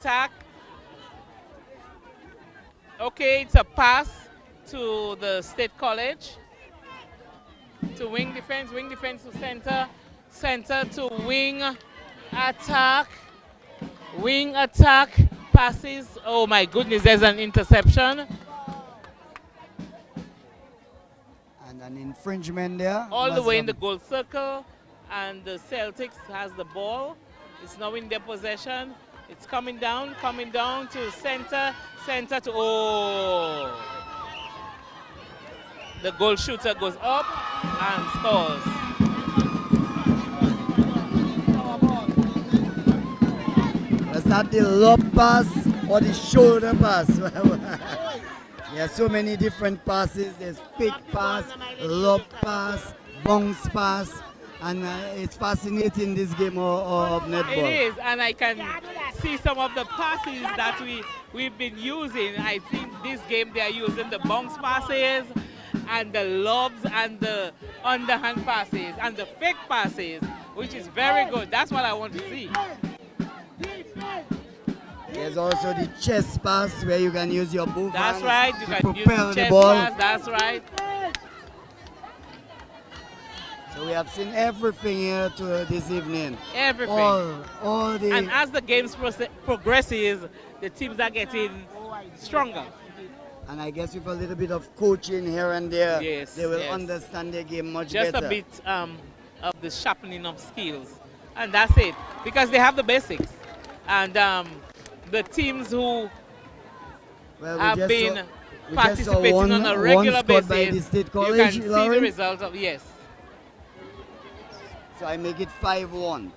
Attack. Okay, it's a pass to the State College. To wing defense to center. Center to wing attack. Wing attack passes. Oh my goodness, there's an interception. And an infringement there. All the way in the goal circle. And the Celtics has the ball. It's now in their possession. It's coming down to center to, oh. The goal shooter goes up and scores. Was that the lob pass or the shoulder pass? There are so many different passes. There's pick pass, lob pass, bounce pass. And it's fascinating, this game of netball. It is, and I can see some of the passes that we've been using. I think this game they are using the bounce passes and the lobs and the underhand passes and the fake passes, which is very good. That's what I want to see. There's also the chest pass where you can use your both hands. That's right, you can use propel the chest ball. pass, that's right. So we have seen everything here this evening. Everything. All the. And as the games progresses, the teams are getting stronger. And I guess with a little bit of coaching here and there, yes, they will understand their game much better. Just a bit of the sharpening of skills. And that's it. Because they have the basics. And the teams who have been participating on a regular basis, you can see the result of, yes. So I make it 5-1.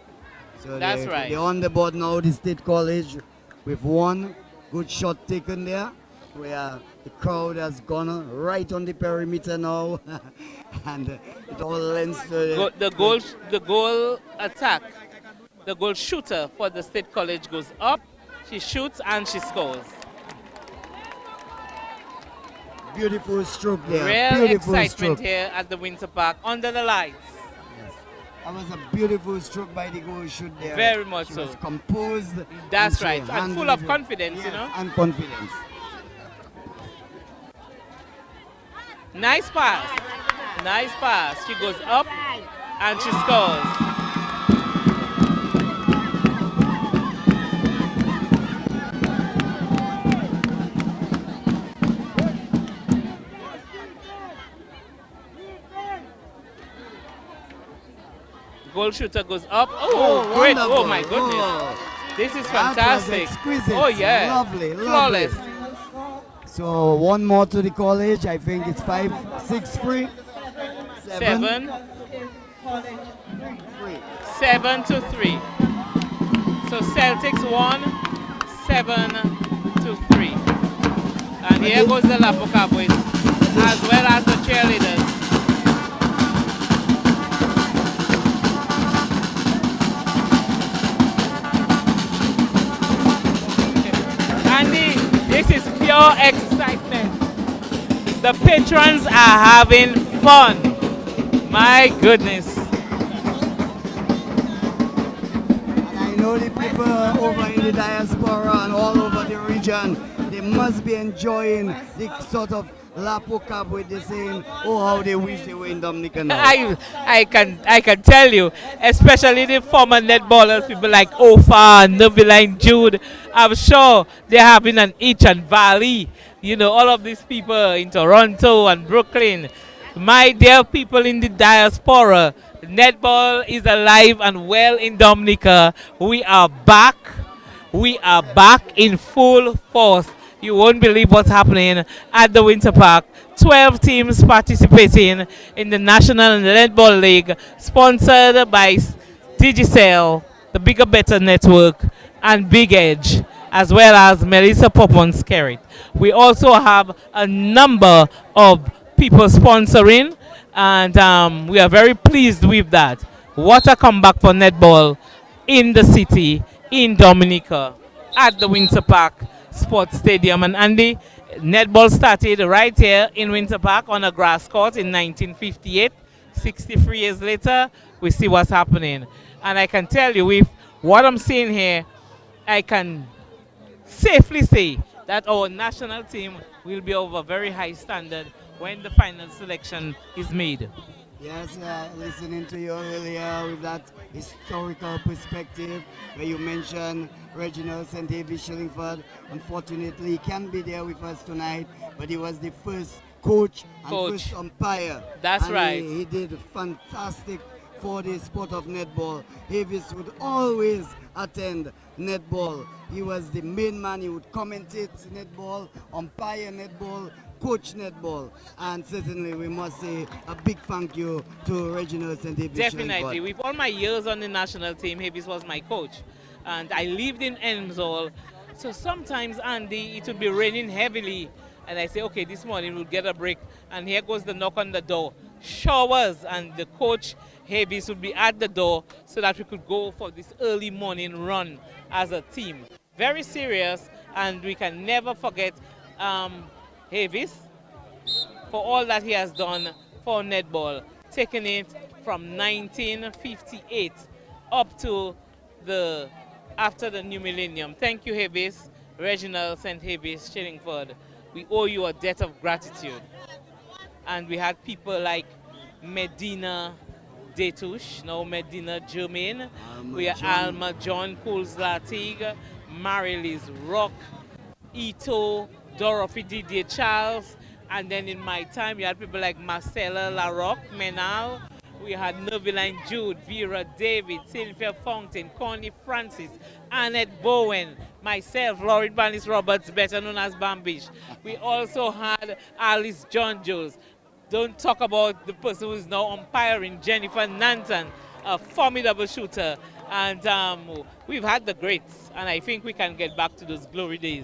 So that's right. They're on the board now, the State College, with one good shot taken there, where the crowd has gone right on the perimeter now, and it all lends to the goal attack. The goal shooter for the State College goes up, she shoots and she scores. Beautiful stroke there. Real beautiful excitement stroke here at the Winter Park under the lights. That was a beautiful stroke by the goal shoot there. Very much she so. Was composed. That's right. And full of confidence, yes, you know. And confidence. Nice pass. Nice pass. She goes up and she scores. Goal shooter goes up. Oh, great. Wonderful. Oh, my goodness. Oh, this is fantastic. Exquisite. Oh, yeah. Lovely. Flawless. So, one more to the college. I think it's 5-6-3. 7 to 3. So, Celtics won 7-3. And here goes the Lapo Cowboys, as well as the cheerleaders. This is pure excitement. The patrons are having fun. My goodness. And I know the people over in the diaspora and all over the region, they must be enjoying the sort of Lapo Cup with the saying, oh, how they wish they were in Dominica now. I can tell you, especially the former netballers, people like Ofa, Nubila, and Jude. I'm sure they're having an itch and valley. You know, all of these people in Toronto and Brooklyn. My dear people in the diaspora, netball is alive and well in Dominica. We are back. We are back in full force. You won't believe what's happening at the Winter Park. 12 teams participating in the National Netball League, sponsored by Digicel, the Bigger Better Network, and Big Edge, as well as Melissa Poppons Kerrit. We also have a number of people sponsoring, and we are very pleased with that. What a comeback for netball in the city, in Dominica, at the Winter Park Sports Stadium. And Andy, netball started right here in Winter Park on a grass court in 1958. 63 years later, we see what's happening. And I can tell you, with what I'm seeing here, I can safely say that our national team will be of a very high standard when the final selection is made. Yes, listening to you earlier with that historical perspective where you mentioned Reginald St. David Shillingford. Unfortunately, he can't be there with us tonight, but he was the first coach and Coach, first umpire. that's And right. he did fantastic for the sport of netball. Davis would always attend netball. He was the main man. He would commentate netball, umpire netball, coach netball, and certainly we must say a big thank you to Reginald St. David Definitely. Shillingford. With all my years on the national team, Havis was my coach. And I lived in Elmsall. So sometimes, Andy, it would be raining heavily. And I say, okay, this morning we'll get a break. And here goes the knock on the door. Showers. And the coach, Havis, would be at the door so that we could go for this early morning run as a team. Very serious. And we can never forget Havis for all that he has done for netball, taking it from 1958 up to the after the new millennium. Thank you, Havis, Reginald St. Havis Shillingford. We owe you a debt of gratitude. And we had people like Medina Detush, now Medina Germain. We are Alma John Cools Latig, Marilis Rock, Ito, Dorothy Didier Charles, and then in my time you had people like Marcella LaRocque, Menal, we had Noveline Jude, Vera David, Sylvia Fountain, Connie Francis, Annette Bowen, myself, Laurie Banis Roberts, better known as Bambish. We also had Alice John Jules. Don't talk about the person who is now umpiring, Jennifer Nanton, a formidable shooter. And we've had the greats, and I think we can get back to those glory days.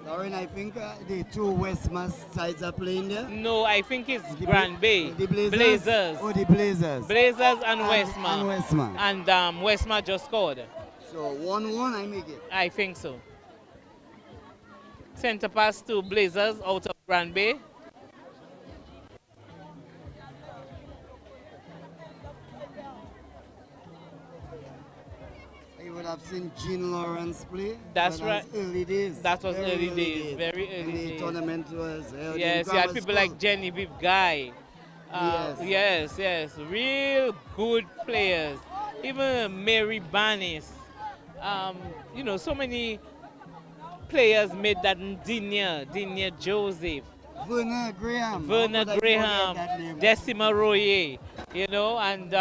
Lauren, I think the two Westmans sides are playing there. No, I think it's Grand Bay. The Blazers? Blazers. Oh, the Blazers. Blazers and Westma. And Westman. And Westma just scored. So 1-1 I make it. I think so. Center pass to Blazers out of Grand Bay. You would have seen Jean Lawrence play. That's but right. That was early days. That was Very early days. Very early and the days. tournament was held Yes, in you had grammar people school. like Genevieve Guy. Yes. Real good players. Even Mary Banis. So many players made that Dinia Joseph, Verna Graham. Verna How could I Graham, forget that name? Decima Royer, and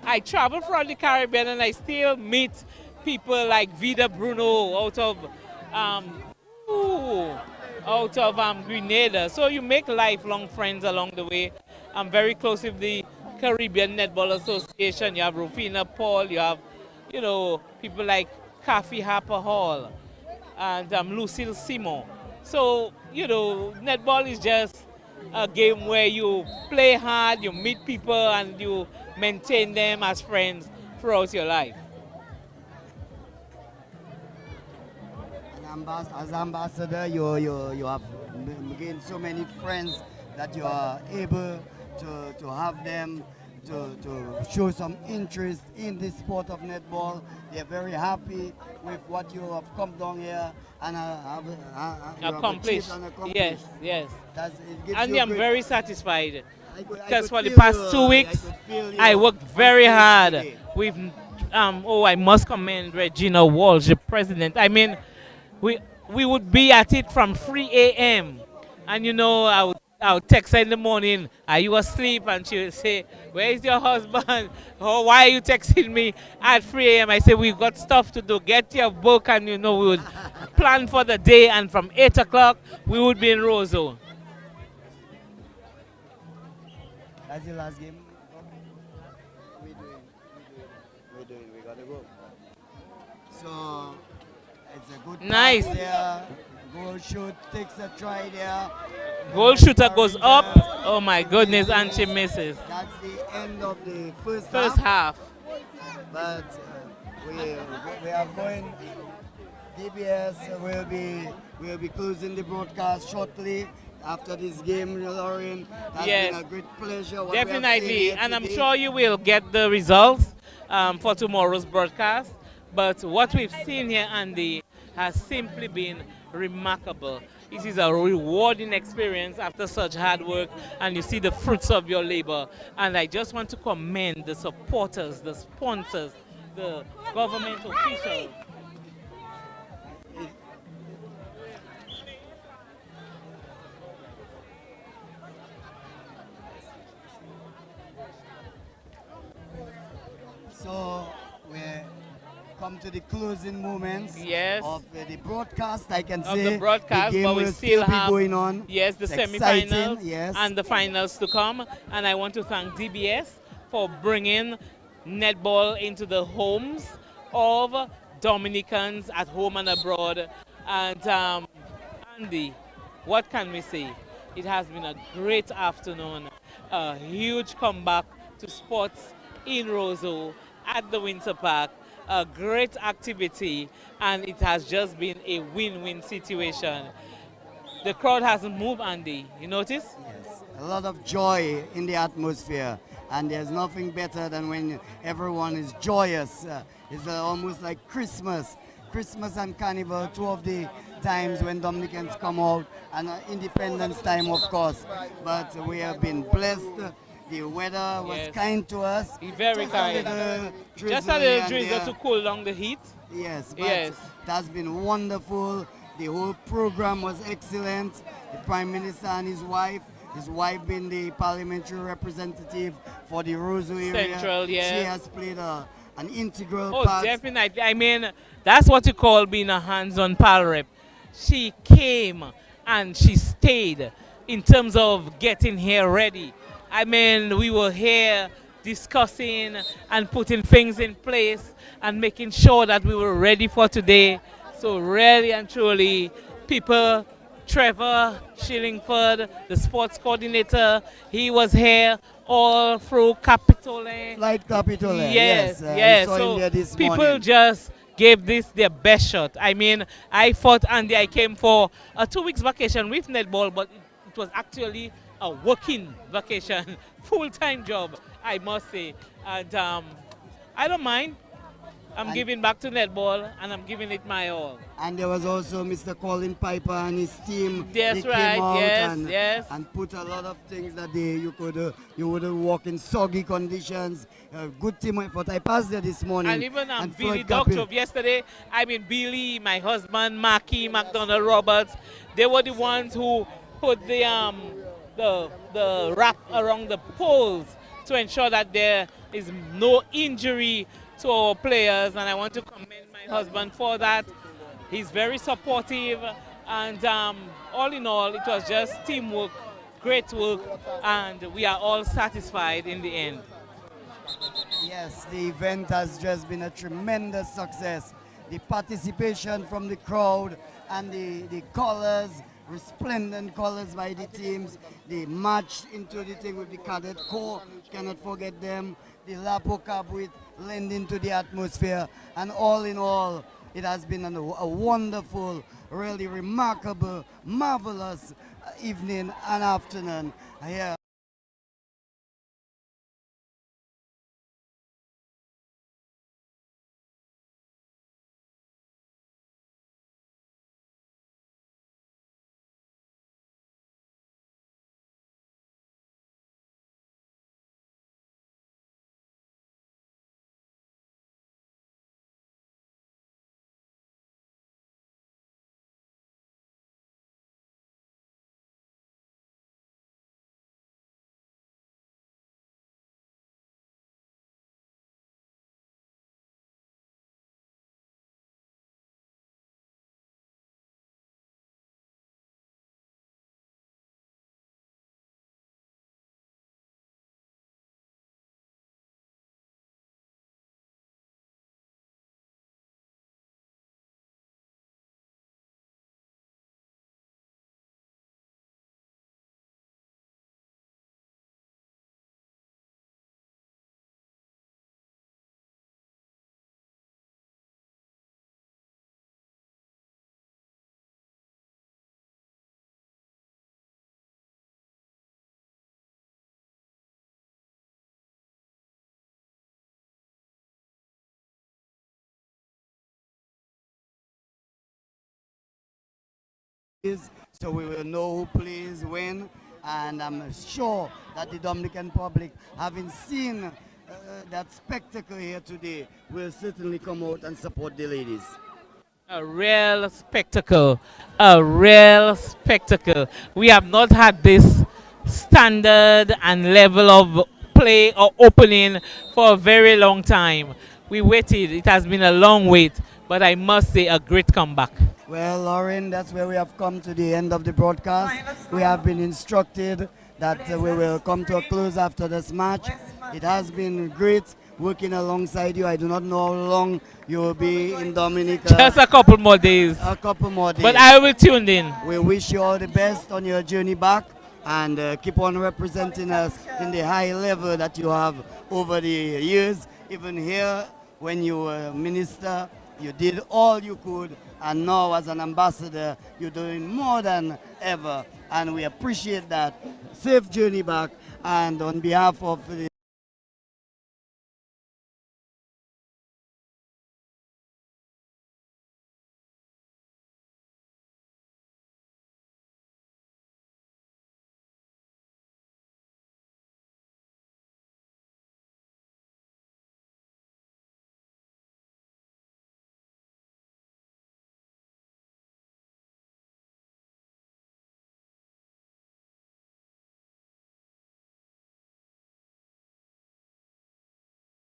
I travel from the Caribbean and I still meet people like Vida Bruno out of Grenada. So you make lifelong friends along the way. I'm very close with the Caribbean Netball Association. You have Rufina Paul, you have, people like Kathy Harper Hall and Lucille Simon. So, netball is just a game where you play hard, you meet people, and you maintain them as friends throughout your life. And as ambassador, you have gained so many friends that you are able to have them to show some interest in the sport of netball. They're very happy with what you have come down here and Accomplished. Yes. It gives And you I'm great- very satisfied I because could for the feel past you, 2 weeks, I could feel you I worked on very stage hard. today. We've, I must commend Regina Walsh, the president. I mean, we would be at it from 3 a.m. And I would text her in the morning, are you asleep? And she would say, where is your husband? Oh, why are you texting me at 3 a.m.? I say, we've got stuff to do. Get your book. And, we would plan for the day. And from 8 o'clock, we would be in Roseau. That's your last game? We're doing. We gotta go. So, it's a good Nice. pass there. Goal shoot, takes a try there. Goal shooter goes up. Rangers. Oh, my goodness. And she misses. That's the end of the first First half. half. But we are going. DBS will be closing the broadcast shortly after this game, Lauren. That's Yes. been a great pleasure. what we have seen Definitely. here And I'm today. sure you will get the results for tomorrow's broadcast. But what we've seen here, Andy, has simply been remarkable. It is a rewarding experience after such hard work, and you see the fruits of your labor. And I just want to commend the supporters, the sponsors, the government officials. So we come to the closing moments Yes, of the broadcast. I can of say the broadcast, game but we will still be have, going on. yes, the It's exciting, semifinals yes. and the finals to come. And I want to thank DBS for bringing netball into the homes of Dominicans at home and abroad. And Andy, what can we say? It has been a great afternoon, a huge comeback to sports in Roseau at the Winter Park, a great activity, and it has just been a win-win situation. The crowd hasn't moved, Andy. You notice? Yes, a lot of joy in the atmosphere, and there's nothing better than when everyone is joyous. It's almost like Christmas. Christmas and Carnival, two of the times when Dominicans come out, and Independence time, of course. But we have been blessed. The weather was Yes. kind to us. Very Just a kind. little Just drizzle a here little and drizzle there. to cool down the heat. Yes, but Yes. it has been wonderful. The whole program was excellent. The Prime Minister and his wife being the parliamentary representative for the Roseau area. Central, yes. She has played an integral Oh, part. definitely. I mean, that's what you call being a hands-on pal rep. She came and she stayed in terms of getting here ready. I mean, we were here discussing and putting things in place and making sure that we were ready for today. So really and truly, people, Trevor Shillingford, the sports coordinator, he was here all through Capitole. Flight Capital, Yes, yes. I yes. saw him So there this people morning. just gave this their best shot. I mean, I thought, Andy, I came for a 2 weeks vacation with netball, but it was actually a working vacation, full-time job, I must say. And I don't mind. I'm And giving back to netball, and I'm giving it my all. And there was also Mr. Colin Piper and his team. That's They right, came out yes, yes. and put a lot of things that you would walk in soggy conditions. Good team effort. I passed there this morning. And even Billy Floyd Capi- Doctor yesterday, I mean Billy, my husband, Marky, McDonald Roberts, they were the ones who put the wrap around the poles to ensure that there is no injury to our players, and I want to commend my husband for that. He's very supportive, and all in all, it was just teamwork, great work, and we are all satisfied in the end. Yes, the event has just been a tremendous success. The participation from the crowd and the colors, resplendent colors by the teams, the match into the thing with the cadet corps, cannot forget them, the Lapo Cup with lending to the atmosphere, and all in all, it has been a wonderful, really remarkable, marvelous evening and afternoon here is, so we will know who plays when. And I'm sure that the Dominican public, having seen that spectacle here today, will certainly come out and support the ladies. A real spectacle. A real spectacle. We have not had this standard and level of play or opening for a very long time. We waited. It has been a long wait, but I must say a great comeback. Well, Lauren, that's where we have come to the end of the broadcast. We have been instructed that we will come to a close after this match. It has been great working alongside you. I do not know how long you will be in Dominica. Just a couple more days. A couple more days. But I will tune in. We wish you all the best on your journey back, and keep on representing us in the high level that you have over the years. Even here, when you were minister, you did all you could, and now as an ambassador, you're doing more than ever, and we appreciate that. Safe journey back, and on behalf of the